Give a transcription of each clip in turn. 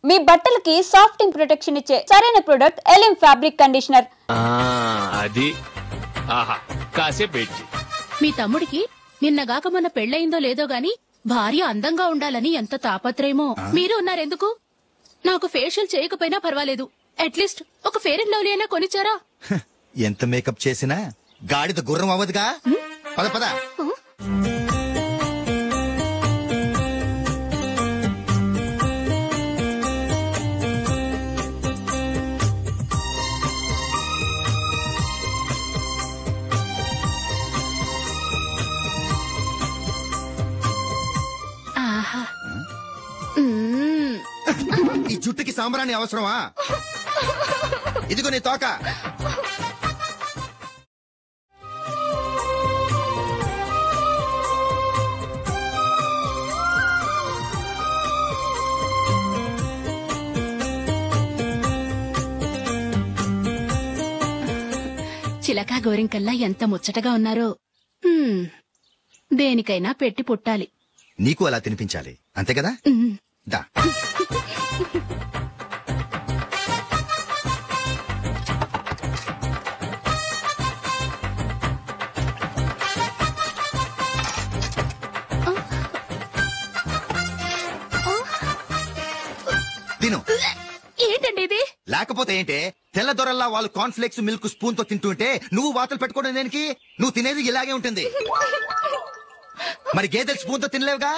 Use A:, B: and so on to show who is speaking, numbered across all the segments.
A: మీ బట్టలకి సాఫ్టింగ్ ప్రొటెక్షన్ ఇచ్చే సరైన ప్రొడక్ట్ ఎలిమ్ ఫ్యాబ్రిక్ కండిషనర్.
B: అది ఆహా కాసేపు వెయిట్ చేయి.
C: మీ తమ్ముడికి నిన్నగాక మొన్న పెళ్లయిందో లేదో గాని భార్య అందంగా ఉండాలని ఎంత తాపత్రయమో. మీరు ఉన్నారెందుకు? నాకు ఫేషియల్ చేయకపోయినా పర్వాలేదు, అట్లీస్ట్ ఒక ఫెయిర్ అండ్ లవ్లీ అయినా కొనిచ్చారా?
D: ఎంత మేకప్ చేసినా గాడిద గుర్రం అవ్వదుగా. పద పద. ఈ జుట్టుకి సాంబ్రాణి అవసరమా? ఇదిగో నీ తోక.
C: చిలకా గోరింకల్లా ఎంత ముచ్చటగా ఉన్నారో. దేనికైనా పెట్టి పుట్టాలి.
D: నీకు అలా తినిపించాలి, అంతే కదా? దా. తిను.
C: ఏంటండి ఇది?
D: లేకపోతే ఏంటే, తెల్ల దొరల్లా వాళ్ళు కార్న్ఫ్లేక్స్ మిల్క్ స్పూన్ తో తింటుంటే నువ్వు వాతలు పెట్టుకోవడం దేనికి? నువ్వు తినేది ఇలాగే ఉంటుంది. మరి గేదెలు స్పూన్ తో తినలేవుగా.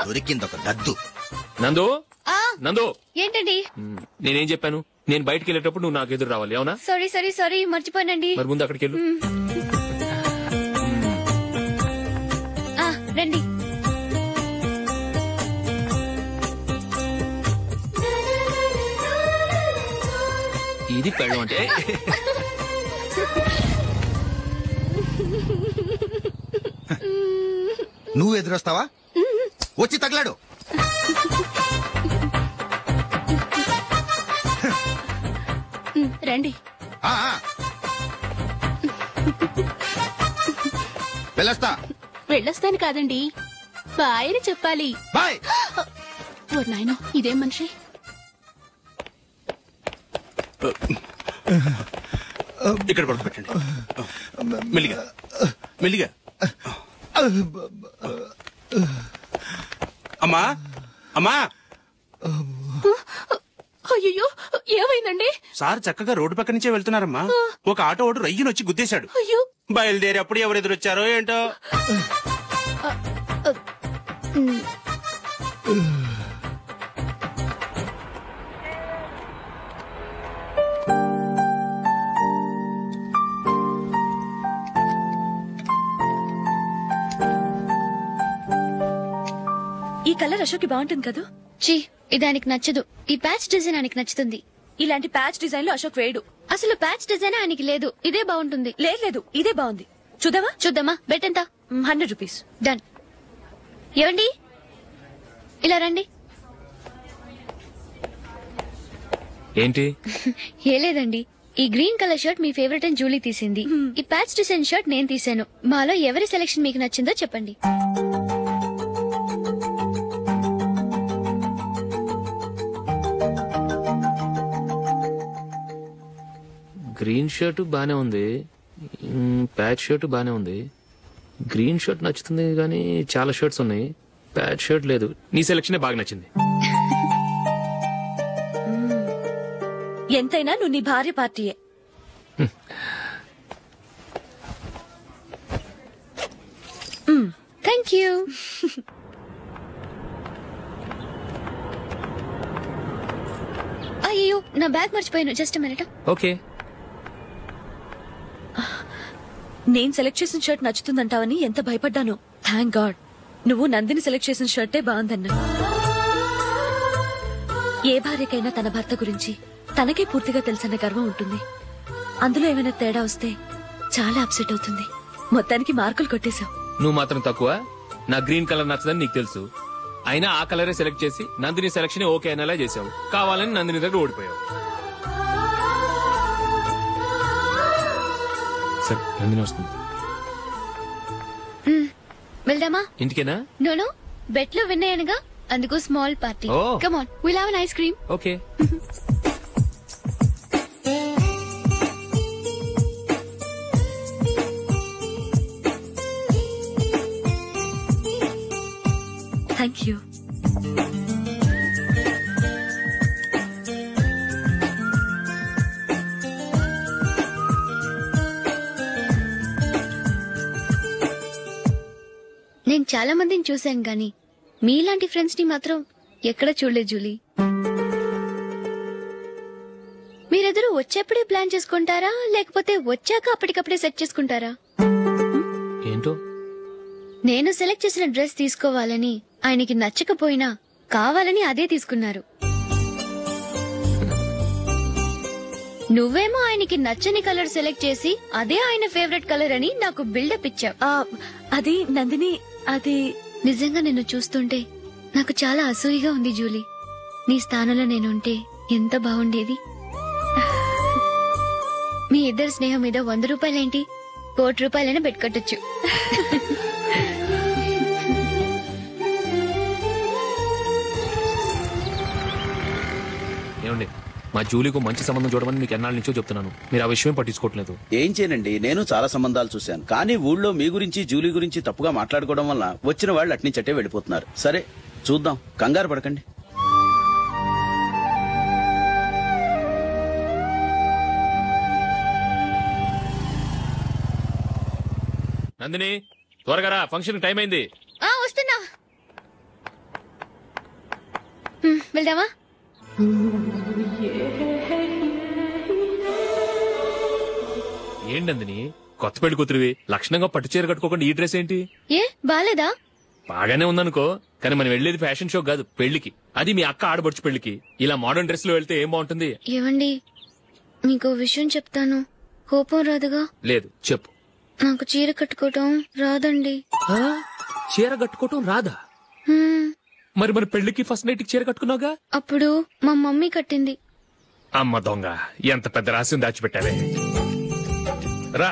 D: దొరికింది ఒక దద్దు.
B: నందు నందు,
E: ఏంటండి?
B: నేనేం చెప్పాను? నేను బయటకు వెళ్ళేటప్పుడు నువ్వు నాకు ఎదురు రావాలి, అవునా?
E: సారీ మర్చిపోయానండి.
B: మరి ముందు అక్కడికి వెళ్ళు.
E: రండి.
B: ఇది పెళ్ళం అంటే.
D: నువ్వు ఎదురొస్తావా? వచ్చి తగలాడు.
C: రండి. వెళ్ళొస్తాను కాదండి, బాయ్ అని చెప్పాలి.
D: బాయ్.
C: ఓ నాయనో, ఇదేం మనిషి?
F: ఇక్కడ పడుకోబెట్టండి. మెల్లిగా మెల్లిగా. అమ్మా అమ్మా.
C: అయ్యో, ఏమైందండి?
F: సార్ చక్కగా రోడ్డు పక్క నుంచే వెళ్తున్నారమ్మా. ఒక ఆటో ఓడు రయ్యనొచ్చి గుద్దేశాడు. బయలుదేరి అప్పుడు ఎవరు ఎదురొచ్చారో ఏంటో.
G: ఈ కలర్ అశోక్ బాగుంటుంది కదా?
E: చీ, ఇదానికి నచ్చదు. ఈ ప్యాచ్ డిజైన్ ఆయనకి నచ్చుతుంది.
G: ఇలాంటి ప్యాచ్ డిజైన్ లో అశోక్ వేయడు.
E: అసలు ప్యాచ్ డిజైన్ ఆయనకి లేదు. ఇదే బాగుంటుంది.
G: లేదు, ఇదే బాగుంది. చూద్దామా? బెట్ ఎంత? 100 రూపీస్.
E: డన్. ఏవండి, ఇలా రండి.
B: ఏంటి?
E: ఏ లేదండి, ఈ గ్రీన్ కలర్ షర్ట్ మీ ఫేవరెట్ అని జూలీ తీసింది. ఈ ప్యాచ్ డిజైన్ షర్ట్ నేను తీసాను. మాలో ఎవరి సెలెక్షన్ మీకు నచ్చిందో చెప్పండి.
B: గ్రీన్ షర్ట్ బానే ఉంది, ప్యాచ్ షర్ట్ బానే ఉంది. గ్రీన్ షర్ట్ నచ్చుతుంది కానీ చాలా షర్ట్స్ ఉన్నాయి, ప్యాచ్ షర్ట్ లేదు. నీ సెలెక్షన్ బాగా నచ్చింది.
G: ఎంతైనా నువ్వు నీ భార్య పార్టీయే.
E: Thank you. అయ్యో, నా బ్యాగ్ మర్చిపోయాను. Just minute.
B: ఓకే.
G: నేను సెలెక్ట్ చేసిన షర్ట్ నచ్చుతుందంటావని ఎంత భయపడ్డాను. థ్యాంక్ గాడ్ నువ్వు నందిని సెలెక్ట్ చేసిన షర్టే బాగుందన్నా. ఏ భార్యకైనా తన భర్త గురించి తనకే పూర్తిగా తెలుసన్న గర్వం ఉంటుంది. అందులో ఏమైనా తేడా వస్తే చాలా అప్సెట్ అవుతుంది. మొత్తానికి మార్కులు కొట్టేశావు.
B: నువ్వు మాత్రం తక్కువ. నా గ్రీన్ కలర్ నచ్చదని నీకు తెలుసు, అయినా ఆ కలరే సెలెక్ట్ చేసి నందిని సెలెక్షన్ ఓకే అనేలా చేసావు. కావాలని నందిని దగ్గర ఓడిపోయావు. సరే, నందిని వస్తుంది.
E: వెళ్దామా?
B: ఇంటికేనా?
E: నోను, బెట్లు విన్నాయనగా అందుకు small party.
B: Oh.
E: Come on, will have an ice cream.
B: Okay.
G: Thank you.
E: నేను చాలా మందిని చూశాను గాని మీలాంటి ఫ్రెండ్స్ ని మాత్రం ఎక్కడ చూడలేదు జూలీ. మీరెదరూ వచ్చేప్పుడే ప్లాన్ చేసుకుంటారా లేకపోతే వచ్చాక అప్పటికప్పుడే సెట్ చేసుకుంటారా?
B: ఏంటో
E: నేను సెలెక్ట్ చేసిన డ్రెస్ తీసుకోవాలని ఆయనకి నచ్చకపోయినా కావాలని అదే తీసుకున్నారు. నువ్వేమో ఆయనకి నచ్చని కలర్ సెలెక్ట్ చేసి అదే ఆయన ఫేవరెట్ కలర్ అని నాకు బిల్డప్ ఇచ్చావు.
G: అది నందిని, అది
E: నిజంగా నిన్ను చూస్తుంటే నాకు చాలా అసూయగా ఉంది జూలీ. నీ స్థానంలో నేనుంటే ఎంత బాగుండేది. మీ ఇద్దరు స్నేహం మీద 100 రూపాయలేంటి, 1 కోటి రూపాయలైనా పెట్టుకట్టొచ్చు.
B: ఏమండి, మా జూలీకు మంచి సంబంధం చూడమని మీకు ఎన్నాళ్ళ నుంచో చెప్తున్నాను, మీరు ఆ విషయం పట్టించుకోవట్లేదు.
H: ఏం చేయనండి, నేను చాలా సంబంధాలు చూశాను. కానీ ఊళ్ళో మీ గురించి జూలీ గురించి తప్పుగా మాట్లాడుకోవడం వల్ల వచ్చిన వాళ్ళు అట్నుంచట్టే వెళ్ళిపోతున్నారు. సరే చూద్దాం, కంగారు పడకండి.
B: నందిని త్వరగా రా, ఫంక్షన్ టైం అయింది.
E: వస్తున్నా. వెళ్దామా?
B: ఏంటి నందిని, కొత్త పెళ్లి కూతురివి, లక్షణంగా పట్టు చీర కట్టుకోకుండా ఈ డ్రెస్ ఏంటి?
E: ఏ బాలేదా?
B: బాగానే ఉందనుకో, కానీ మనం వెళ్లేది ఫ్యాషన్ షో కాదు, పెళ్లికి. అది మీ అక్క ఆడబడుచు పెళ్లికి. ఇలా మోడర్న్ డ్రెస్ లో వెళ్తే ఏం బాగుంటుంది?
E: ఏవండి, మీకు విషయం చెప్తాను, కోపం రాదుగా?
B: లేదు, చెప్పు.
E: నాకు చీర కట్టుకోవటం రాదండి.
B: చీర కట్టుకోవటం రాదా? మరి మన పెళ్లికి ఫస్ట్ నైట్ చీర కట్టుకున్నావుగా?
E: అప్పుడు మా మమ్మీ కట్టింది.
B: అమ్మ దొంగ, ఎంత పెద్ద రహస్యం దాచిపెట్టావే. రా.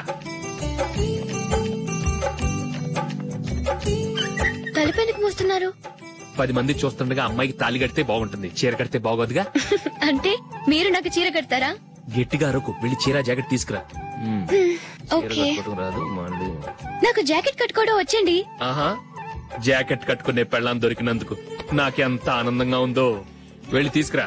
E: తలపెందుకు మోస్తున్నారు?
B: 10 మంది చూస్తుండగా అమ్మాయికి తాళి కడితే బాగుంటుంది, చీర కడితే బాగోదుగా.
E: అంటే మీరు నాకు చీర కడతారా?
B: గట్టిగా అరకు, వెళ్ళి చీర జాకెట్ తీసుకురా.
E: ఓకే.
B: రాదు మళ్ళీ.
E: నాకు జాకెట్ కట్టుకోవడం వచ్చండి.
B: ఆహా, జాకెట్ కట్టుకునే పెళ్ళాం దొరికినందుకు నాకెంత ఆనందంగా ఉందో. వెళ్ళి తీసుకురా.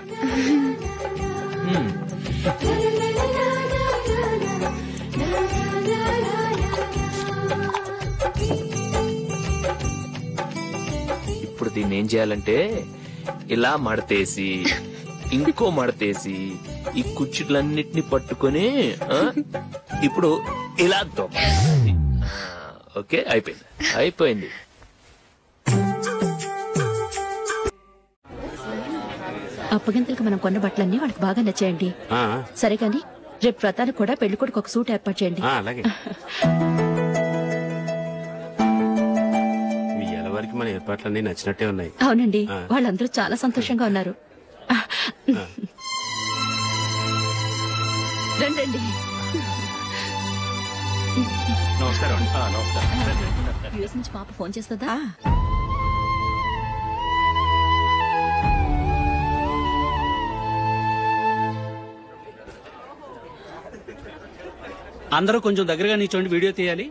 B: ఇప్పుడు దీన్ని ఏం చేయాలంటే, ఇలా మడతేసి ఇంకో మడతేసి ఈ కుర్చీలన్నిటిని పట్టుకొని ఇప్పుడు ఇలా దొక్కాలి. ఓకే, అయిపోయింది అయిపోయింది.
G: అప్పగింతలకు మనం కొన్న బట్టలన్నీ వాళ్ళకి బాగా నచ్చాయండి. సరే కానీ రేపు వ్రతానికి కూడా పెళ్లి కొడుకు ఒక సూట్ ఏర్పాటు చేయండి.
F: అలాగే. మీ ఎలవారికి మన ఏర్పాట్లన్నీ నచ్చినట్టే ఉన్నాయి.
G: అవునండి, వాళ్ళందరూ చాలా సంతోషంగా ఉన్నారు. రండి.
F: నమస్కారం.
G: యూఎస్ నుంచి పాప ఫోన్ చేస్తుందా?
I: అందరూ కొంచెం దగ్గరగా నిల్చోండి, వీడియో తీయాలి.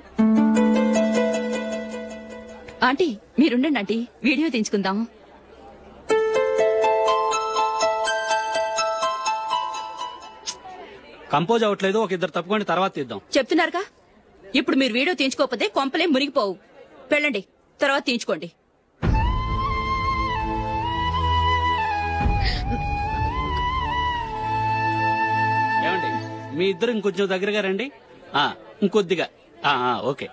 G: ఆంటీ మీరుండండి ఆంటీ, వీడియో తీయించుకుందాం.
I: కంపోజ్ అవ్వట్లేదు, ఒక ఇద్దరు తప్పుకొని తర్వాత తీద్దాం.
J: చెప్తున్నారుగా, ఇప్పుడు మీరు వీడియో తీయించుకోకపోతే కొంపలే మునిగిపోవు. వెళ్ళండి, తర్వాత తీయించుకోండి.
I: ఏమండి, మీ ఇద్దరు ఇంకొంచెం దగ్గరగా రండి. ఇంకొద్దిగా. ఓకే.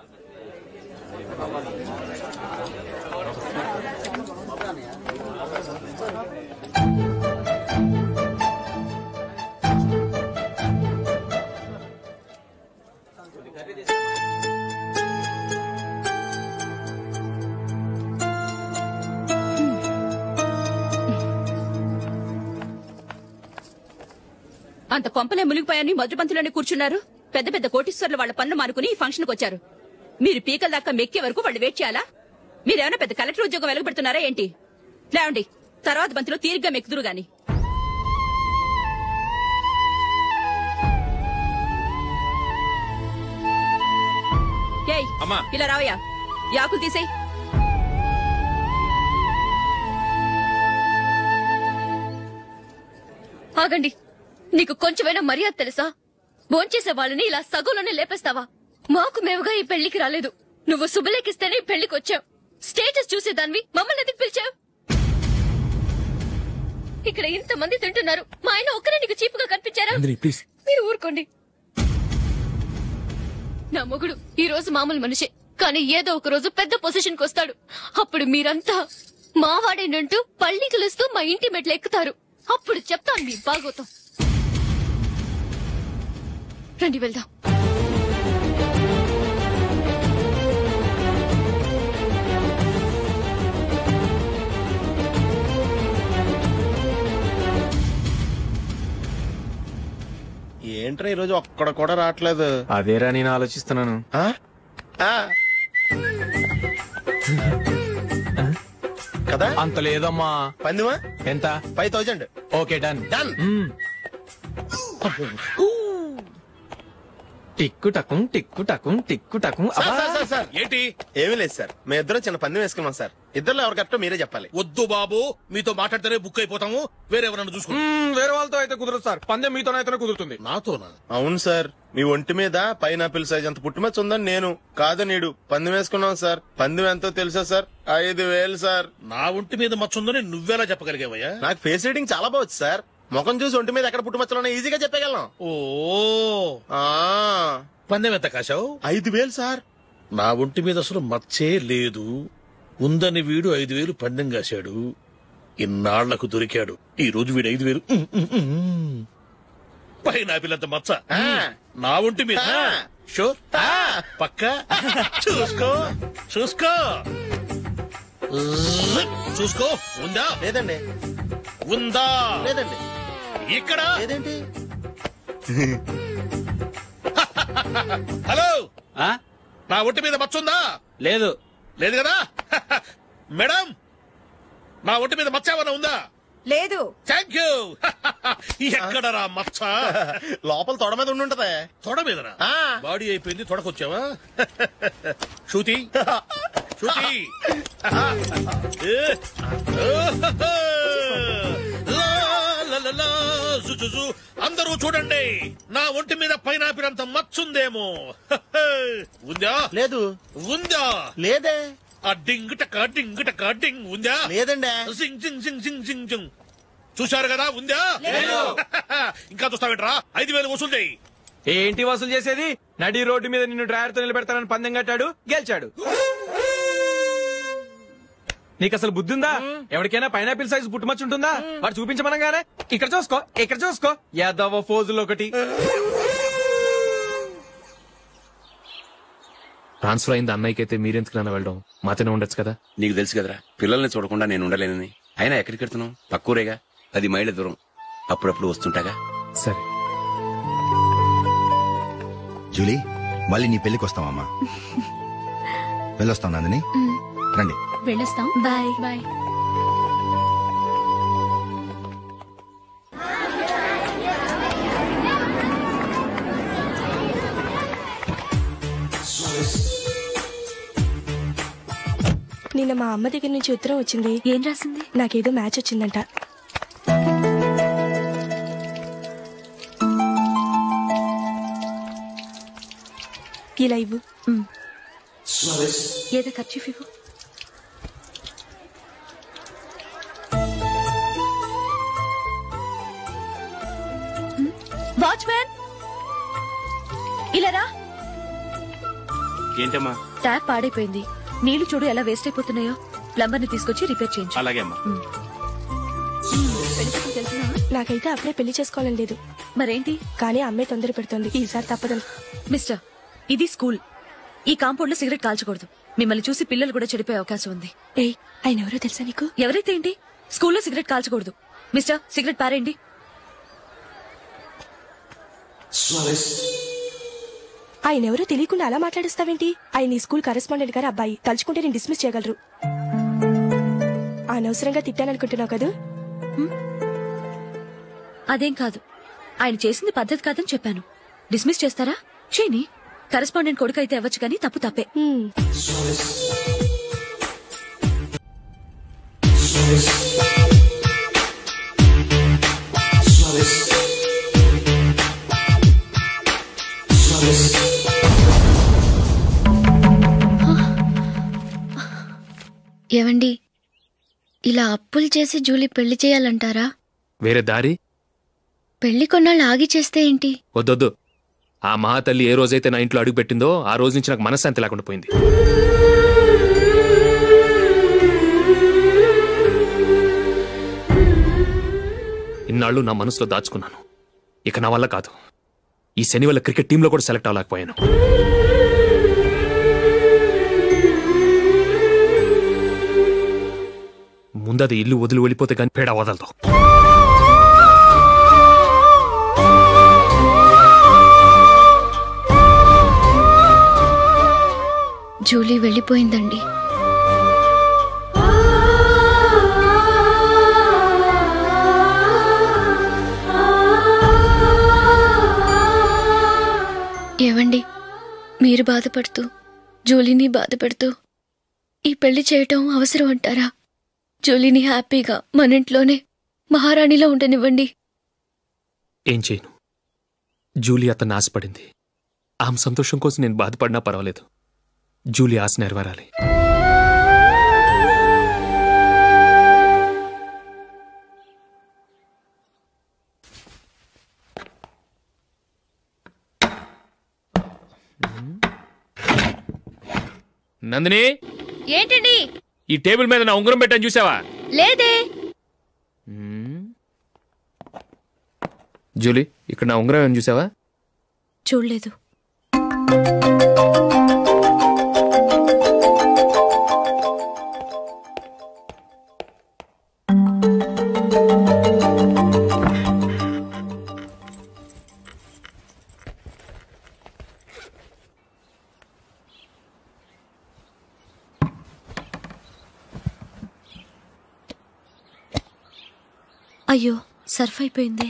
J: అంత కొంపలే మునిగిపోయాని మొదటి పంతులోనే కూర్చున్నారు. పెద్ద పెద్ద కోటీశ్వర్లు వాళ్ళ పన్ను మానుకుని ఈ ఫంక్షన్ కు వచ్చారు. మీరు పీకల దాకా మెక్కే వరకు వాళ్ళు వెయిట్ చేయాలా? మీరేమైనా పెద్ద కలెక్టర్ ఉద్యోగం వెలగబెడుతున్నారా ఏంటి? లేవండి, తర్వాత బంతిలో తీరిగ్గా మెక్కుదురు గాని. ఏయ్ ఇలా రావయ్యా, యాకులు తీసేయ్.
E: ఆగండి, నీకు కొంచెమైనా మర్యాద తెలుసా? భోంచేసే వాళ్ళని ఇలా సగంలోనే లేపేస్తావా? మాకు మేముగా ఈ పెళ్లికి రాలేదు. నువ్వు శుభలేఖిస్తేనే ఈ పెళ్లికి వచ్చావు. స్టేటస్ చూసేదాన్ని మమ్మల్ని ఎందుకు పిలిచావు? ఇక్కడ ఇంతమంది తింటున్నారు, మా ఆయన ఒక్కరే నీకు చీపుగా కనిపించారా? మీరు ఊరుకోండి. నా మొగుడు ఈ రోజు మామూలు మనిషే, కానీ ఏదో ఒక రోజు పెద్ద పొజిషన్ కి వస్తాడు. అప్పుడు మీరంతా మావాడేనంటూ పళ్ళి కలుస్తూ మా ఇంటి మెట్లు ఎక్కుతారు. అప్పుడు చెప్తాను మీ బాగోతం. రండి వెళ్దాం.
K: ఏంట్రా ఈరోజు ఒక్కడ కూడా రావట్లేదు?
B: అదేరా నేను ఆలోచిస్తున్నాను.
K: కదా
B: అంత లేదమ్మా.
K: పందిమా
B: ఎంత?
K: 5000.
B: Okay done.
K: డన్.
B: టిక్కు టకుం టిక్కు టకుం టిక్కు టకుం.
K: సార్ ఏంటి? ఏమీ లేదు సార్, మేము ఇద్దరు చిన్న పందెం వేసుకున్నాం సార్. ఇద్దరు ఎవరు కరెక్టో మీరే చెప్పాలి.
L: వద్దు బాబు, మీతో మాట్లాడితేనే బుక్ అయిపోతాము. వేరెవరన్నా చూసుకుంటాం.
B: వేరే వాళ్ళతో అయితే కుదరదు సార్, పందెం మీతోనైతేనే కుదురుతుంది.
L: నాతోనా?
K: అవును సార్, మీ ఒంటి మీద పైనాపిల్ సైజ్ అంత పుట్టుమచ్చ ఉందని నేను కాదు నీడు పందెం వేసుకున్నాం సార్. పందెం ఎంతో తెలుసా సార్? 5000 సార్.
L: నా ఒంటి మీద మచ్చ ఉందని నువ్వెలా చెప్పగలిగావయ్యా?
K: నాకు ఫేస్ రీడింగ్ చాలా బాగుంది సార్. ముఖం చూసి ఒంటి మీద ఎక్కడ పుట్టుమచ్చలో ఈజీగా చెప్పగలం.
L: ఓ పందెం ఎంత కాశావు?
K: 5000 సార్.
L: నా ఒంటి మీద అసలు మచ్చే లేదు. ఉందని వీడు 5000 పందెం కాశాడు. ఇన్నాళ్లకు దొరికాడు. ఈ రోజు వీడు 5000. పైనాపిల్ అంత మచ్చ నా ఒంటి మీద. షూర్ పక్క చూసుకో చూసుకో చూసుకో. ఉందా?
K: లేదండి.
L: ఉందా?
K: లేదండి.
L: ఇక్కడ
K: లేదేంటి?
L: హలో, నా ఒంటి మీద మచ్చ ఉందా?
I: లేదు.
L: లేదు కదా? మేడం, నా ఒంటి మీద మచ్చ ఏమన్నా ఉందా?
J: లేదు.
L: Thank you. ఎక్కడరా మచ్చ?
K: లోపల తొడ మీద ఉండుంటదే.
L: తొడ మీదనా? బాడీ అయిపోయింది, తొడకొచ్చావా? శృతి శృతి. అందరూ చూడండి, నా ఒంటి మీద పైనాపిల్ అంత మచ్చుందేమో. ఉందా?
K: లేదు.
L: ఉందా?
K: లేదే.
L: ఆ డింగ్ టక డింగ్ టక డింగ్ ఉందా?
K: లేదండి.
L: సింగ్ సింగ్ సింగ్ సింగ్ సింగ్ సింగ్. చూశారు కదా? ఉందా? ఇంకా చూస్తావేంట్రా? 5000 వసూలు చేయి.
B: ఏంటి వసూలు చేసేది? నడి రోడ్డు మీద నిన్ను డ్రైవర్ తో నిలబెడతానని పందెం కట్టాడు, గెలిచాడు. నీకు అసలు బుద్ధి ఉందా? ఎవరికైనా పైనాపిల్ సైజ్ పుట్టుమచ్చు ఉంటుందా? వాడు చూపించమనగానే ఇక్కడ చూసుకో ఇక్కడ చూసుకో యాదవ ఫోజులు ఒకటి. ట్రాన్స్ఫర్ అయింది అన్నయ్యకి అయితే మీరెందుకు నన్ను వెళ్ళడం? మాతోనే ఉండొచ్చు కదా.
M: నీకు తెలుసు కదరా, పిల్లల్ని చూడకుండా నేను ఉండలేనని. అయినా ఎక్కడికి వెళ్తున్నావు? పక్కూరేగా, 10 మైళ్ళ దూరం. అప్పుడప్పుడు వస్తుంటాగా.
B: సరే
D: జూలీ, మళ్ళీ నీ పెళ్లికి వస్తామమ్మా. వెళ్ళొస్తాం నందిని. రండి.
C: వెళ్ళొస్తాం.
E: Bye
C: bye.
N: నిన్న మా అమ్మ దగ్గర నుంచి ఉత్తరం వచ్చింది.
E: ఏం రాసింది?
N: నాకేదో మ్యాచ్ వచ్చిందంట. ఇలా ఇవ్వు.
E: ఏదో ఖర్చు ఇవ్వు. వాచ్మ్యాన్, ఇలా రా.
F: ఏంటమ్మా?
E: ట్యాప్ పాడైపోయింది. నీళ్లు చూడు ఎలా వేస్ట్ అయిపోతున్నాయో. ప్లంబర్ ని తీసుకొచ్చి రిపేర్ చేయించు.
F: అలాగే అమ్మా.
N: నాకైతే అప్పుడే పెళ్లి చేసుకోవాలని లేదు.
E: మరేంటి?
N: కానీ అమ్మే తొందర పెడుతోంది. ఈసారి తప్పదని.
E: మిస్టర్, ఇది స్కూల్. ఈ కాంపౌండ్ లో సిగరెట్ కాల్చకూడదు. మిమ్మల్ని చూసి పిల్లలు కూడా చెడిపోయే అవకాశం ఉంది.
N: ఏయ్, ఆయన ఎవరో తెలుసా నీకు?
E: ఎవరైతే ఏంటి? స్కూల్లో సిగరెట్ కాల్చకూడదు. మిస్టర్, సిగరెట్ పారేయండి.
N: ఆయన ఎవరో తెలియకుండా అలా మాట్లాడిస్తావేంటి? ఆయన ఈ స్కూల్ కరెస్పాండెంట్ గారి అబ్బాయి. తలుచుకుంటే నేను డిస్మిస్ చేయగలరు. అనవసరంగా తిట్టాననుకుంటున్నావు కదూ?
G: అదేం కాదు, ఆయన చేసింది పద్ధతి కాదని చెప్పాను. డిస్మిస్ చేస్తారా? చేయని. కరెస్పాండెంట్ కొడుకు అయితే అవ్వచ్చు కానీ తప్పు తప్పే.
E: ఏవండి, ఇలా అప్పులు చేసి జూలీ పెళ్లి చేయాలంటారా?
B: వేరే దారి?
E: పెళ్లి కొన్నాళ్ళు ఆగి చేస్తే ఏంటి?
B: వద్దొద్దు. ఆ మహాతల్లి ఏ రోజైతే నా ఇంట్లో అడుగు పెట్టిందో ఆ రోజు నుంచి నాకు మనశ్శాంతి లేకుండా పోయింది. ఇన్నాళ్ళు నా మనసులో దాచుకున్నాను. ఇక నా వల్ల కాదు. ఈ శని వల్ల క్రికెట్ టీంలో కూడా సెలెక్ట్ అవ్వలేకపోయాను. ముందది ఇల్లు వదిలి వెళ్ళిపోతే కానీ పేడ వదలదు.
E: జూలీ వెళ్ళిపోయిందండి. ఏవండి, మీరు బాధపడుతూ జూలీని బాధపెడుతూ ఈ పెళ్లి చేయటం అవసరం అంటారా? జూలీని హ్యాపీగా మన ఇంట్లోనే మహారాణిలో ఉండనివ్వండి.
B: ఏం చేయను? జూలీ అతన్ని ఆశపడింది. ఆమె సంతోషం కోసం నేను బాధపడినా పర్వాలేదు. జూలీ ఆశ నెరవేరాలి. నందిని,
E: ఏంటండి?
B: ఈ టేబుల్ మీద నా ఉంగరం పెట్టని చూసావా?
E: లేదే.
B: జూలీ, ఇక్కడ నా ఉంగరం ఏమని చూసావా?
G: చూడలేదు. అయ్యో, సర్ఫ్ అయిపోయిందే.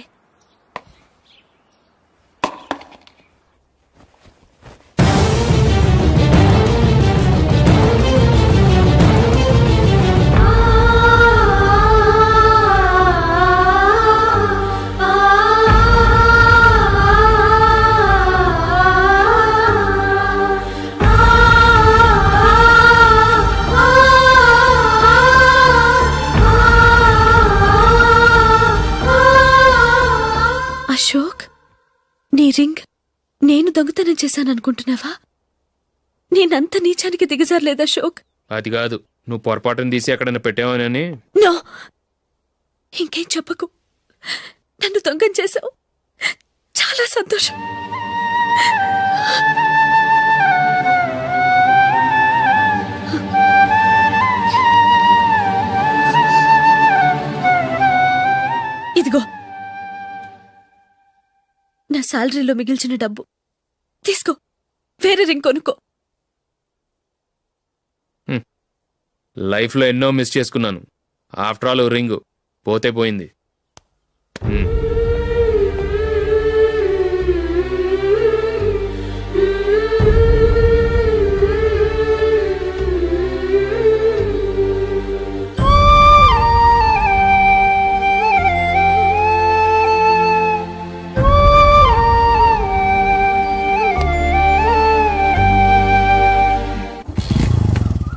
G: అశోక్, నీ రింగ్ నేను దొంగతనం చేశాననుకుంటున్నావా? నేనంత నీచానికి దిగజారలేదు అశోక్.
B: అది కాదు, నువ్వు పొరపాటును తీసి ఎక్కడన్నా పెట్టావని.
G: నో, ఇంకేం చెప్పకు. నన్ను దొంగం చేశావు. చాలా సంతోషం. ఇదిగో నా శాలరీలో మిగిల్చిన డబ్బు తీసుకో. వేరే రింగ్ కొనుక్కో.
B: లైఫ్లో ఎన్నో మిస్ చేసుకున్నాను. ఆఫ్టర్ ఆల్ రింగ్ పోతే పోయింది.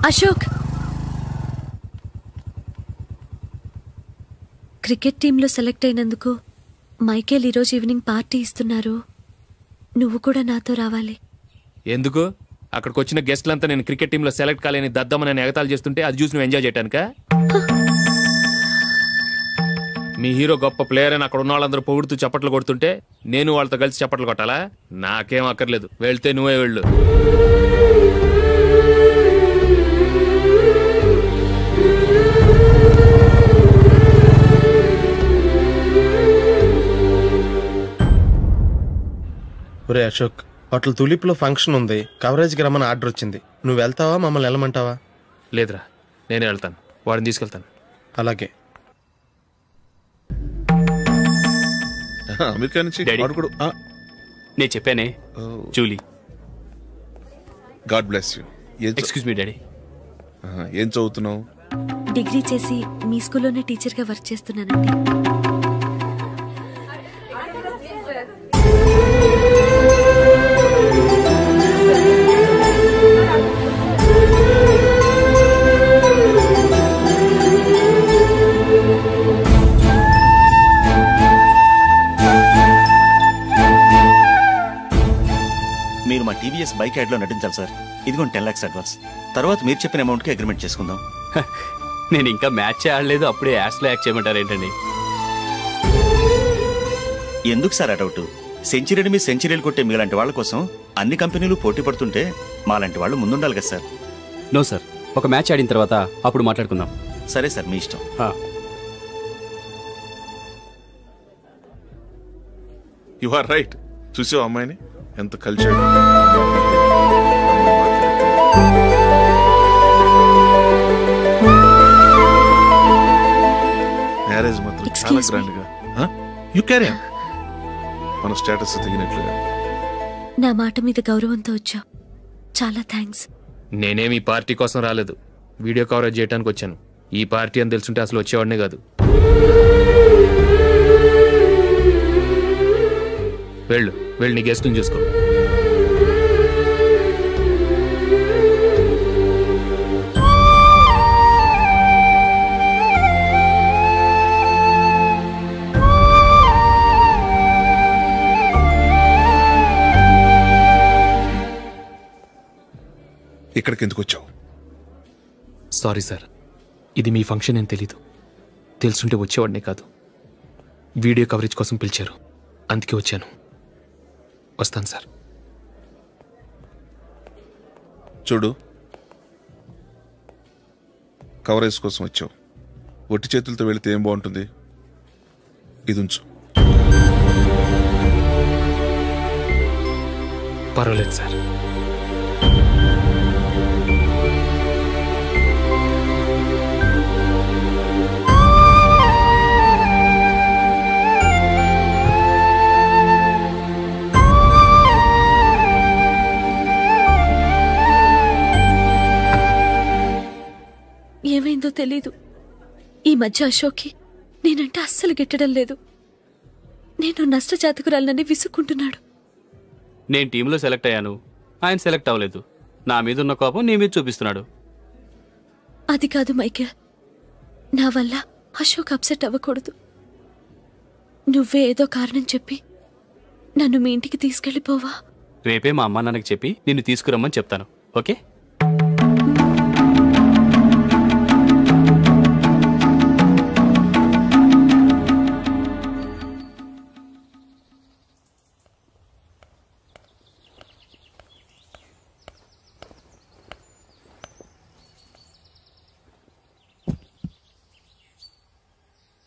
G: అశోక్, క్రికెట్ టీంలో సెలెక్ట్ అయినందుకు మైకేల్ ఈరోజు ఈవినింగ్ పార్టీ ఇస్తున్నారు. నువ్వు కూడా నాతో రావాలి.
B: ఎందుకు? అక్కడికి వచ్చిన గెస్ట్లంతా నేను క్రికెట్ టీంలో సెలెక్ట్ కాలేని దద్దమని ఎగతాలు చేస్తుంటే అది చూసి నువ్వు ఎంజాయ్ చేయటానిక? మీ హీరో గొప్ప ప్లేయర్ అని అక్కడ ఉన్న వాళ్ళందరూ పొగుడుతూ చప్పట్లు కొడుతుంటే నేను వాళ్ళతో కలిసి చప్పట్లు కొట్టాలా? నాకేం అక్కర్లేదు. వెళ్తే నువ్వే వెళ్ళు.
K: ఒరే అశోక్, హోటల్ తులిప్ లో ఫంక్షన్ ఉంది. కవరేజ్కి రమ్మని ఆర్డర్ వచ్చింది. నువ్వు వెళ్తావా, మమ్మల్ని వెళ్ళమంటావా?
B: లేదురా, నేనే వెళ్తాను. వాడిని తీసుకెళ్తాను.
O: అలాగే అమెరికా నుంచి వాడుకోడు.
I: నేను చెప్పానే Julie.
O: God bless you.
I: Excuse me daddy.
O: ఏం చదువుతున్నావు?
G: డిగ్రీ చేసి మీ స్కూల్లోనే టీచర్ గా వర్క్ చేస్తున్నానండి.
P: మీరు మా టీవీఎస్ బైక్ యాడ్ లో నటించాలి సార్. ఇదిగోండి 10 lakhs అడ్వాన్స్. తర్వాత మీరు చెప్పిన అమౌంట్ కి అగ్రిమెంట్ చేసుకుందాం.
I: నేను ఇంకా మ్యాచ్ ఆడలేదు, అప్పుడే యాడ్స్ లో యాక్ట్ చేయమంటారు ఏంటండి?
P: ఎందుకు సార్ ఆ డౌట్? సెంచరీని మీద సెంచరీలు కొట్టే మీలాంటి వాళ్ళ కోసం అన్ని కంపెనీలు పోటీ పడుతుంటే మాలాంటి వాళ్ళు ముందుండాలి కదా సార్.
I: నో సార్, ఒక మ్యాచ్ ఆడిన తర్వాత అప్పుడు మాట్లాడుకుందాం.
P: సరే సార్, మీ ఇష్టం.
O: You are right. చూసావు అమ్మాయిని ఎంత కల్చర్. మ్యారేజ్ మాత్రం చాలా గ్రాండ్ గా. You carry on. మన స్టేటస్ తగినట్లుగా.
G: నా మాట మీద గౌరవంతో వచ్చావు, చాలా థ్యాంక్స్.
B: నేనేమి ఈ పార్టీ కోసం రాలేదు, వీడియో కవరేజ్ చేయడానికి వచ్చాను. ఈ పార్టీ అని తెలుసుంటే అసలు వచ్చేవాడినే కాదు. వెళ్ళు వెళ్ళి నీ గెస్ట్ని చూసుకో.
O: ఇక్కడికి ఎందుకు వచ్చావు?
B: సారీ సార్, ఇది మీ ఫంక్షన్ అని తెలీదు. తెలుసుంటే వచ్చేవాడినే కాదు. వీడియో కవరేజ్ కోసం పిలిచారు, అందుకే వచ్చాను. వస్తాను సార్.
O: చూడు, కవరేజ్ కోసం వచ్చావు. ఒట్టి చేతులతో వెళితే ఏం బాగుంటుంది? ఇది ఉంచు.
B: పర్వాలేదు సార్.
G: ఏమైందో తెలీదు, ఈ మధ్య అశోక్కి నేనంటే అస్సలు గిట్టడం లేదు. నేను నష్టజాతకురాలనని విసుక్కుంటున్నాడు.
I: నేను టీంలో సెలెక్ట్ అయ్యాను, ఆయన సెలెక్ట్ అవ్వలేదు. నా మీద ఉన్న కోపం నీ మీద చూపిస్తున్నాడు.
G: అది కాదు మైకేల్, నా వల్ల అశోక్ అప్సెట్ అవ్వకూడదు. నువ్వే ఏదో కారణం చెప్పి నన్ను మీ ఇంటికి తీసుకెళ్లిపోవా?
I: రేపే మా అమ్మ నాన్నకి చెప్పి నిన్ను తీసుకురమ్మని చెప్తాను. ఓకే?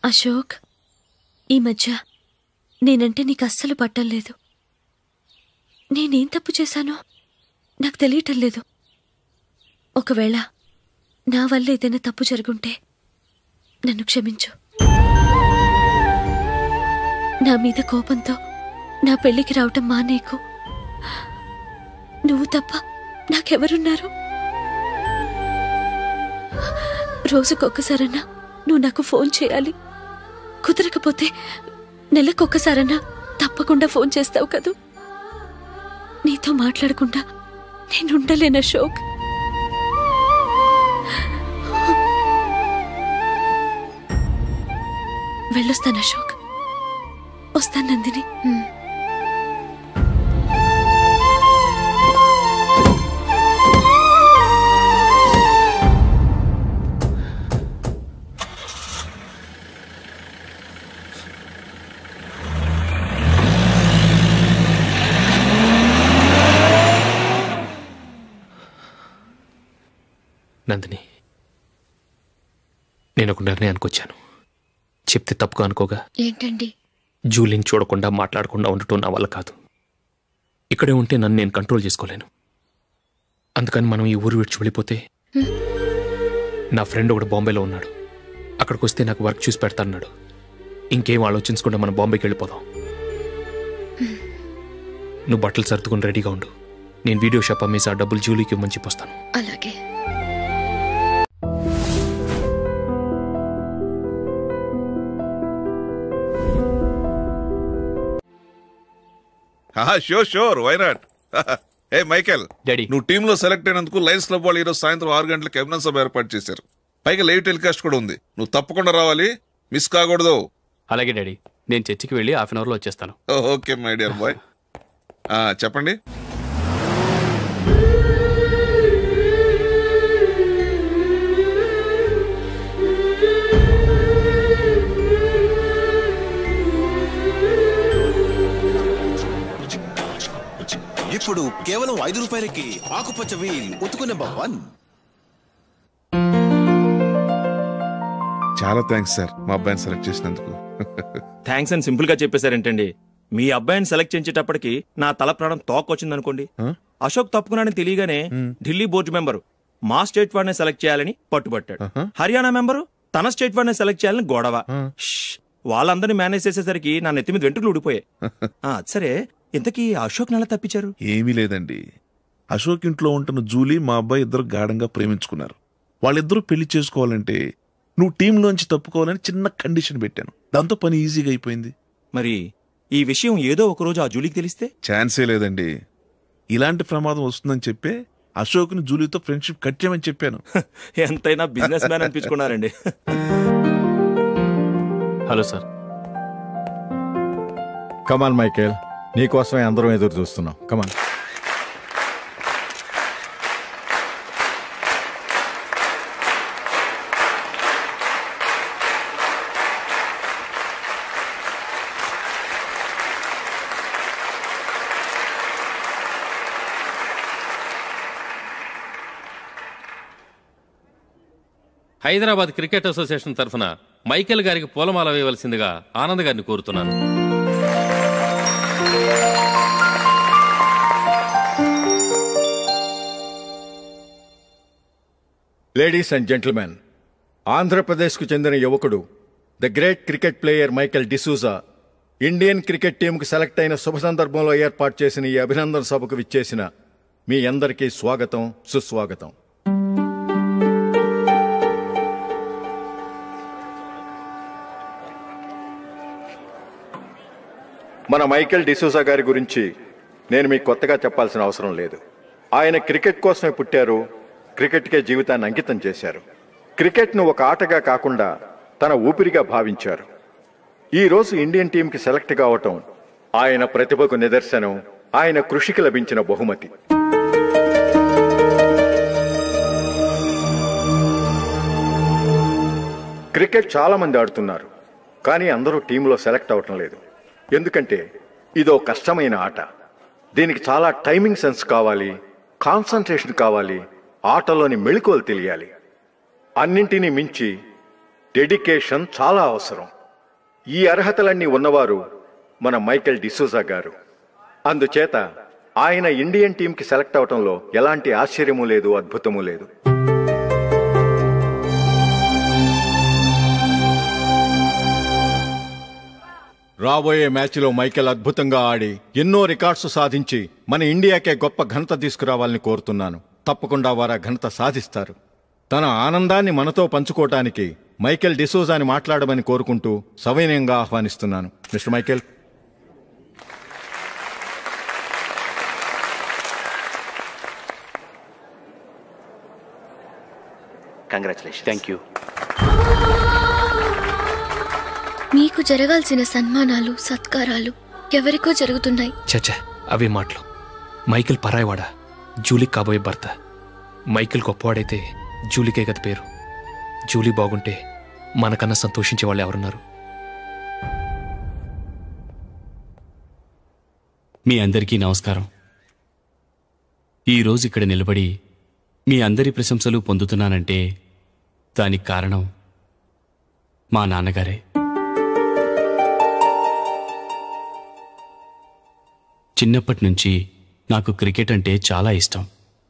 G: అశోక్, ఈ మధ్య నేనంటే నీకు అస్సలు పట్టం లేదు. నేనేం తప్పు చేశానో నాకు తెలియటం లేదు. ఒకవేళ నా వల్ల ఏదైనా తప్పు జరుగుంటే నన్ను క్షమించు. నా మీద కోపంతో నా పెళ్లికి రావటం మానేకు. నువ్వు తప్ప నాకెవరున్నారు? రోజుకొక్కసారన్నా నువ్వు నాకు ఫోన్ చేయాలి. కుదరకపోతే నెలకొక్కసారన్నా తప్పకుండా ఫోన్ చేస్తావు కదూ. నీతో మాట్లాడకుండా నేనుండలేను అశోక్. వెళ్ళొస్తాను అశోక్. వస్తాను నందిని.
B: నందిని, నేను ఒక నిర్ణయానికి వచ్చాను. చెప్తే తప్పుగా అనుకోగా.
E: ఏంటండి?
B: జూలీని చూడకుండా మాట్లాడకుండా ఉండటం నా వల్ల కాదు. ఇక్కడే ఉంటే నన్ను నేను కంట్రోల్ చేసుకోలేను. అందుకని మనం ఈ ఊరు విడిచి వెళ్ళిపోతే, నా ఫ్రెండ్ ఒకడు బాంబేలో ఉన్నాడు, అక్కడికి వస్తే నాకు వర్క్ చూసి పెడతాన్నాడు. ఇంకేం ఆలోచించకుండా మనం బాంబేకి వెళ్ళిపోదాం. నువ్వు బట్టలు సర్దుకుని రెడీగా ఉండు. నేను వీడియో షాప్ అమ్మేసి ఆ డబ్బులు జూలీకి ఇవ్వమని చెప్పొస్తాను.
E: అలాగే.
O: Sure why not. Hey Michael,
B: daddy,
O: నువ్వు టీంలో సెలెక్ట్ అయినందుకు లయన్స్ క్లబ్ వాళ్ళు ఈరోజు సాయంత్రం 6 గంటలకు అభినందన సభ ఏర్పాటు చేశారు. పైగా లైవ్ టెలికాస్ట్ కూడా ఉంది. నువ్వు తప్పకుండా రావాలి, మిస్ కాకూడదు.
I: అలాగే డాడీ, నేను చర్చికి వెళ్ళి హాఫ్ అన్ అవర్ లో వచ్చేస్తాను.
O: Okay my dear bye. చెప్పండి.
Q: ఇప్పుడు కేవలం 5 రూపాయలకి ఆకుపచ్చ వీల్ ఉతుకు నెంబర్ 1.
O: చాలా థ్యాంక్స్ సార్, మా అబ్బాయిని సెలెక్ట్ చేసినందుకు.
P: థ్యాంక్స్ అని సింపుల్ గా చెప్పేశారేంటండి? మీ అబ్బాయిని సెలెక్ట్ చేసేటప్పటికి నా తల ప్రాణం తోకొచ్చిందనుకోండి. అశోక్ తప్పుకున్నాడని తెలియగానే ఢిల్లీ బోర్డు మెంబరు మా స్టేట్ వాడిని సెలెక్ట్ చేయాలని పట్టుబట్టాడు. హర్యానా మెంబరు తన స్టేట్ వాడిని సెలెక్ట్ చేయాలని గొడవ. వాళ్ళందరినీ మేనేజ్ చేసేసరికి నా నెత్తి మీద వెంట్రుకలు ఊడిపోయాయి. సరే, ఇంతకీ అశోక్ నెల తప్పించారు?
O: ఏమీ లేదండి. అశోక్ ఇంట్లో ఉంటున్న జూలీ మా అబ్బాయి ఇద్దరు గాఢంగా ప్రేమించుకున్నారు. వాళ్ళిద్దరూ పెళ్లి చేసుకోవాలంటే నువ్వు టీంలోంచి తప్పుకోవాలని చిన్న కండిషన్ పెట్టాను. దాంతో పని ఈజీగా అయిపోయింది.
P: మరి ఈ విషయం ఏదో ఒకరోజు ఆ జూలీకి తెలిస్తే?
O: ఛాన్సే లేదండి. ఇలాంటి ప్రమాదం వస్తుందని చెప్పే అశోక్ని జూలీతో ఫ్రెండ్షిప్ కట్ చేయమని చెప్పాను.
P: ఎంతైనా బిజినెస్ మ్యాన్ అనిపించుకున్నారండి.
I: Hello sir.
R: కమాన్ మైకేల్, నీకోసమే అందరం ఎదురు చూస్తున్నాం. కమాన్.
S: హైదరాబాద్ క్రికెట్ అసోసియేషన్ తరఫున మైకేల్ గారికి పూలమాల వేయవలసిందిగా ఆనంద్ గారిని కోరుతున్నాను.
R: లేడీస్ అండ్ జెంటిల్మెన్, ఆంధ్రప్రదేశ్కు చెందిన యువకుడు the great cricket player Michael D'Souza Indian cricket టీంకు సెలెక్ట్ అయిన శుభ సందర్భంలో ఏర్పాటు చేసిన ఈ అభినందన సభకు విచ్చేసిన మీ అందరికీ స్వాగతం, సుస్వాగతం. మన మైకేల్ డిసూజా గారి గురించి నేను మీకు కొత్తగా చెప్పాల్సిన అవసరం లేదు. ఆయన క్రికెట్ కోసమే పుట్టారు, క్రికెట్కే జీవితాన్ని అంకితం చేశారు. క్రికెట్ను ఒక ఆటగా కాకుండా తన ఊపిరిగా భావించారు. ఈరోజు ఇండియన్ టీంకి సెలెక్ట్ కావటం ఆయన ప్రతిభకు నిదర్శనం, ఆయన కృషికి లభించిన బహుమతి. క్రికెట్ చాలా మంది ఆడుతున్నారు, కానీ అందరూ టీంలో సెలెక్ట్ అవటం లేదు. ఎందుకంటే ఇదో కష్టమైన ఆట. దీనికి చాలా టైమింగ్ సెన్స్ కావాలి, కాన్సంట్రేషన్ కావాలి, ఆటలోని మెళకువలు తెలియాలి. అన్నింటినీ మించి డెడికేషన్ చాలా అవసరం. ఈ అర్హతలన్నీ ఉన్నవారు మన మైకేల్ డిసూజా గారు. అందుచేత ఆయన ఇండియన్ టీంకి సెలెక్ట్ అవటంలో ఎలాంటి ఆశ్చర్యమూ లేదు, అద్భుతమూ లేదు. రాబోయే మ్యాచ్లో మైకేల్ అద్భుతంగా ఆడి ఎన్నో రికార్డ్స్ సాధించి మన ఇండియాకే గొప్ప ఘనత తీసుకురావాలని కోరుతున్నాను. తప్పకుండా వారు ఘనత సాధిస్తారు. తన ఆనందాన్ని మనతో పంచుకోవటానికి మైకేల్ డిసూజాని మాట్లాడమని కోరుకుంటూ సవినయంగా ఆహ్వానిస్తున్నాను. Mister Michael.
P: Congratulation.
I: Thank you.
E: మీకు జరగాల్సిన సన్మానాలు, సత్కారాలు ఎవరికో జరుగుతున్నాయి.
B: చచ్చా, అవే మాటలు. మైకేల్ పరాయవాడా, జూలీకి కాబోయే భర్త. మైకేల్ గొప్పవాడైతే జూలీకే గత పేరు. జూలీ బాగుంటే మనకన్నా సంతోషించే వాళ్ళు ఎవరున్నారు?
I: మీ అందరికీ నమస్కారం. ఈరోజు ఇక్కడ నిలబడి మీ అందరి ప్రశంసలు పొందుతున్నానంటే దానికి కారణం మా నాన్నగారే. చిన్నప్పటి నుంచి నాకు క్రికెట్ అంటే చాలా ఇష్టం.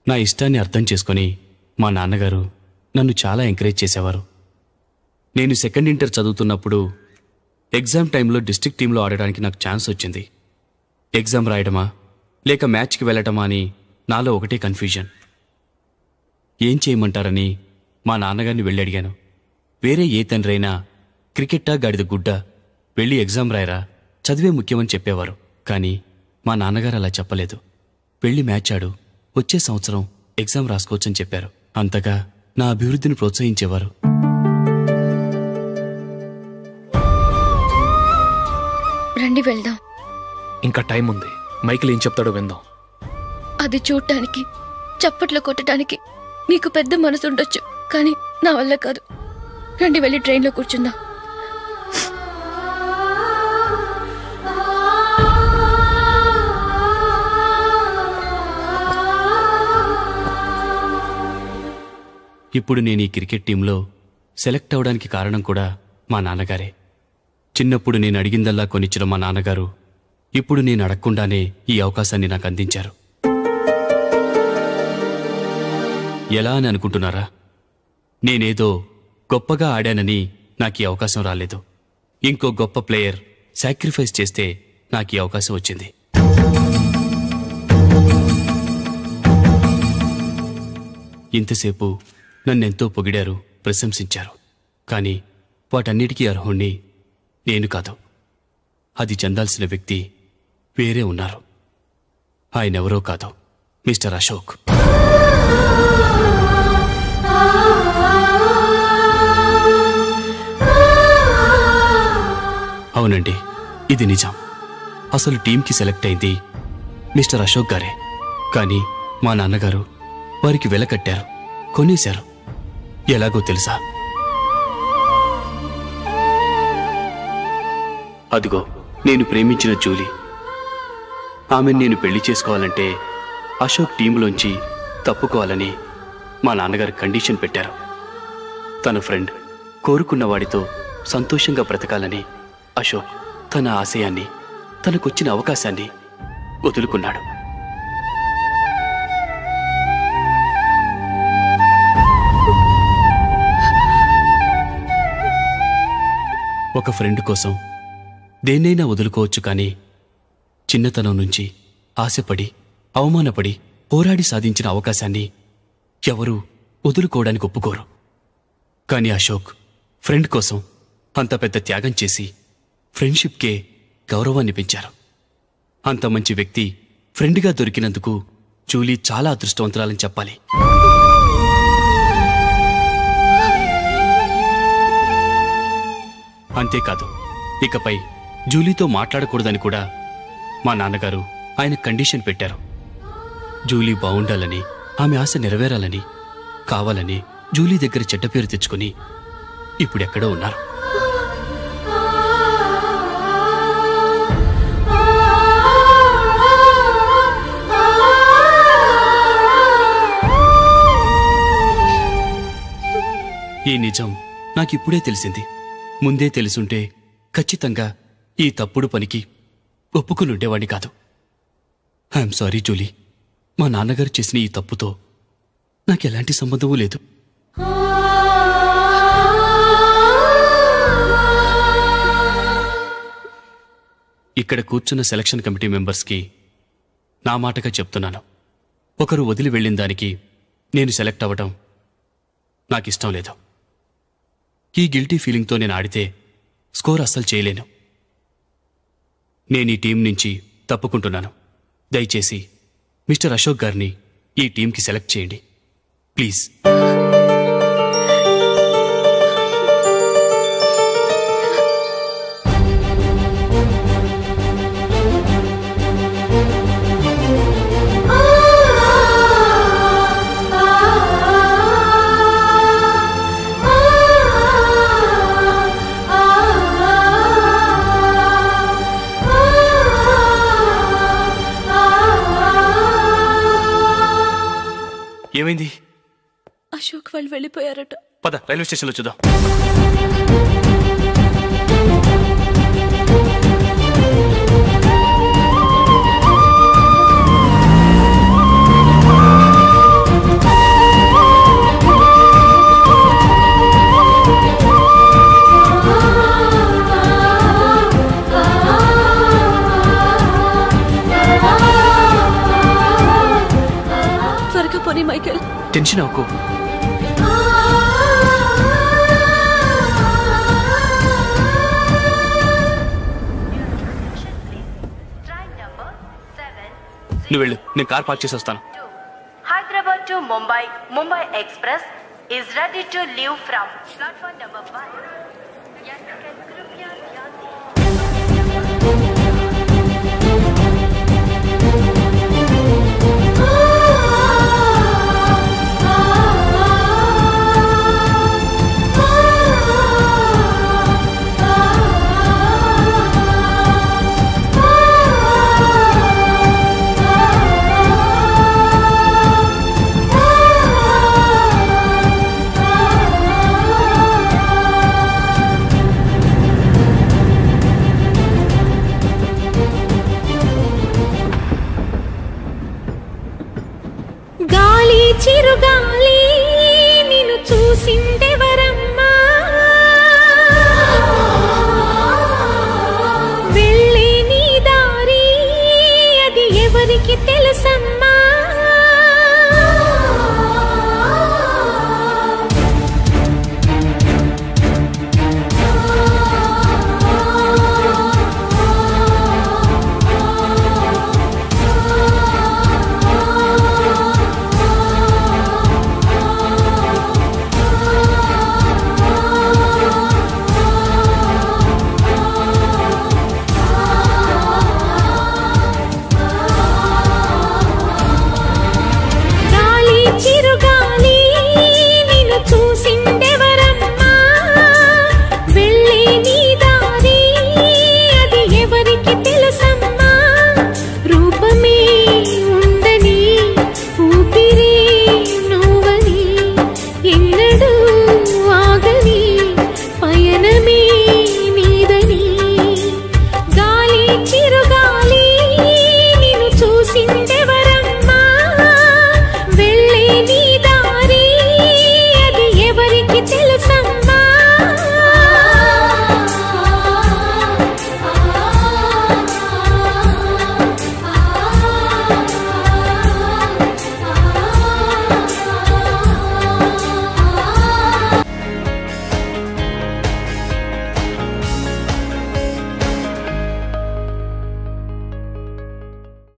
I: నా ఇష్టాన్ని అర్థం చేసుకొని మా నాన్నగారు నన్ను చాలా ఎంకరేజ్ చేసేవారు. నేను సెకండ్ ఇంటర్ చదువుతున్నప్పుడు ఎగ్జామ్ టైంలో డిస్ట్రిక్ట్ టీంలో ఆడడానికి నాకు ఛాన్స్ వచ్చింది. ఎగ్జామ్ రాయడమా లేక మ్యాచ్కి వెళ్ళటమా అని నాలో ఒకటే కన్ఫ్యూజన్. ఏం చేయమంటారని మా నాన్నగారిని వెళ్ళి అడిగాను. వేరే ఏ తండ్రైనా క్రికెట్టా గాడిద గుడ్డ, వెళ్ళి ఎగ్జామ్ రాయరా, చదివే ముఖ్యమని చెప్పేవారు. కానీ మా నాన్నగారు అలా చెప్పలేదు. వెళ్ళి మ్యాచ్ ఆడు, వచ్చే సంవత్సరం ఎగ్జామ్ రాసుకోవచ్చని చెప్పారు. అంతగా నా అభివృద్ధిని ప్రోత్సహించేవారు.
E: రండి వెళ్దాం.
B: ఇంకా టైం ఉంది. మైకిల్ ఏం చెప్తాడో విందాం.
E: అది చూడటానికి, చప్పట్లు కొట్టడానికి మీకు పెద్ద మనసు ఉండొచ్చు, కానీ నా వల్ల కాదు. రండి వెళ్ళి ట్రైన్లో కూర్చుందాం.
I: ఇప్పుడు నేను ఈ క్రికెట్ టీంలో సెలెక్ట్ అవడానికి కారణం కూడా మా నాన్నగారే. చిన్నప్పుడు నేను అడిగిందల్లా కొనిచ్చిన మా నాన్నగారు ఇప్పుడు నేను అడగకుండానే ఈ అవకాశాన్ని నాకు అందించారు. ఎలా అని అనుకుంటున్నారా? నేనేదో గొప్పగా ఆడానని నాకు ఈ అవకాశం రాలేదు. ఇంకో గొప్ప ప్లేయర్ సాక్రిఫైస్ చేస్తే నాకు ఈ అవకాశం వచ్చింది. ఇంతసేపు నన్నెంతో పొగిడారు, ప్రశంసించారు. కానీ వాటన్నిటికీ అర్హుణ్ణి నేను కాదు. అది చెందాల్సిన వ్యక్తి వేరే ఉన్నారు. ఆయనెవరో కాదు, మిస్టర్ అశోక్. అవునండి, ఇది నిజం. అసలు టీంకి సెలెక్ట్ అయింది మిస్టర్ అశోక్ గారే. కానీ మా నాన్నగారు వారికి వెల కట్టారు, కొనేశారు. ఎలాగో తెలుసా? అదిగో నేను ప్రేమించిన జూలీ. ఆమెను నేను పెళ్లి చేసుకోవాలంటే అశోక్ టీంలోంచి తప్పుకోవాలని మా నాన్నగారు కండిషన్ పెట్టారు. తన ఫ్రెండ్ కోరుకున్న వాడితో సంతోషంగా బ్రతకాలని అశోక్ తన ఆశయాన్ని, తనకొచ్చిన అవకాశాన్ని వదులుకున్నాడు. ఒక ఫ్రెండ్ కోసం దేన్నైనా వదులుకోవచ్చు, కానీ చిన్నతనం నుంచి ఆశపడి, అవమానపడి, పోరాడి సాధించిన అవకాశాన్ని ఎవరూ వదులుకోవడానికి ఒప్పుకోరు. కానీ అశోక్ ఫ్రెండ్ కోసం అంత పెద్ద త్యాగం చేసి ఫ్రెండ్షిప్కే గౌరవాన్ని పెంచారు. అంత మంచి వ్యక్తి ఫ్రెండ్గా దొరికినందుకు జూలీ చాలా అదృష్టవంతురాలని చెప్పాలి. అంతేకాదు, ఇకపై జూలీతో మాట్లాడకూడదని కూడా మా నాన్నగారు ఆయన కండిషన్ పెట్టారు. జూలీ బాగుండాలని, ఆమె ఆశ నెరవేరాలని, కావాలని జూలీ దగ్గర చెడ్డ పేరు తెచ్చుకుని ఇప్పుడెక్కడో ఉన్నారు. ఈ నిజం నాకిప్పుడే తెలిసింది. ముందే తెలుసుంటే ఖచ్చితంగా ఈ తప్పుడు పనికి ఒప్పుకుని ఉండేవాడిని కాదు. I'm sorry Julie. మా నాన్నగారు చేసిన ఈ తప్పుతో నాకెలాంటి సంబంధమూ లేదు. ఇక్కడ కూర్చున్న సెలక్షన్ కమిటీ మెంబర్స్కి నా మాటగా చెప్తున్నాను. ఒకరు వదిలి వెళ్ళిన దానికి నేను సెలెక్ట్ అవ్వడం నాకిష్టం లేదు. ఈ గిల్టీ ఫీలింగ్తో నేను ఆడితే స్కోర్ అస్సలు చేయలేను. నేను ఈ టీం నుంచి తప్పుకుంటున్నాను. దయచేసి మిస్టర్ అశోక్ గారిని ఈ టీంకి సెలెక్ట్ చేయండి ప్లీజ్. ఏమైంది?
G: అశోక్ వాళ్ళు వెళ్ళిపోయారట.
I: పద రైల్వే స్టేషన్లో చూద్దాం.
G: Sorry Michael.
I: టెన్షన్ అవ్వకు. నువ్వు వెళ్ళు, నేను కార్ పార్క్ చేసి వస్తాను.
T: Hyderabad to Mumbai, Mumbai Express is ready to leave from platform number 1.
U: చిరుగాలి నిన్ను చూసిందే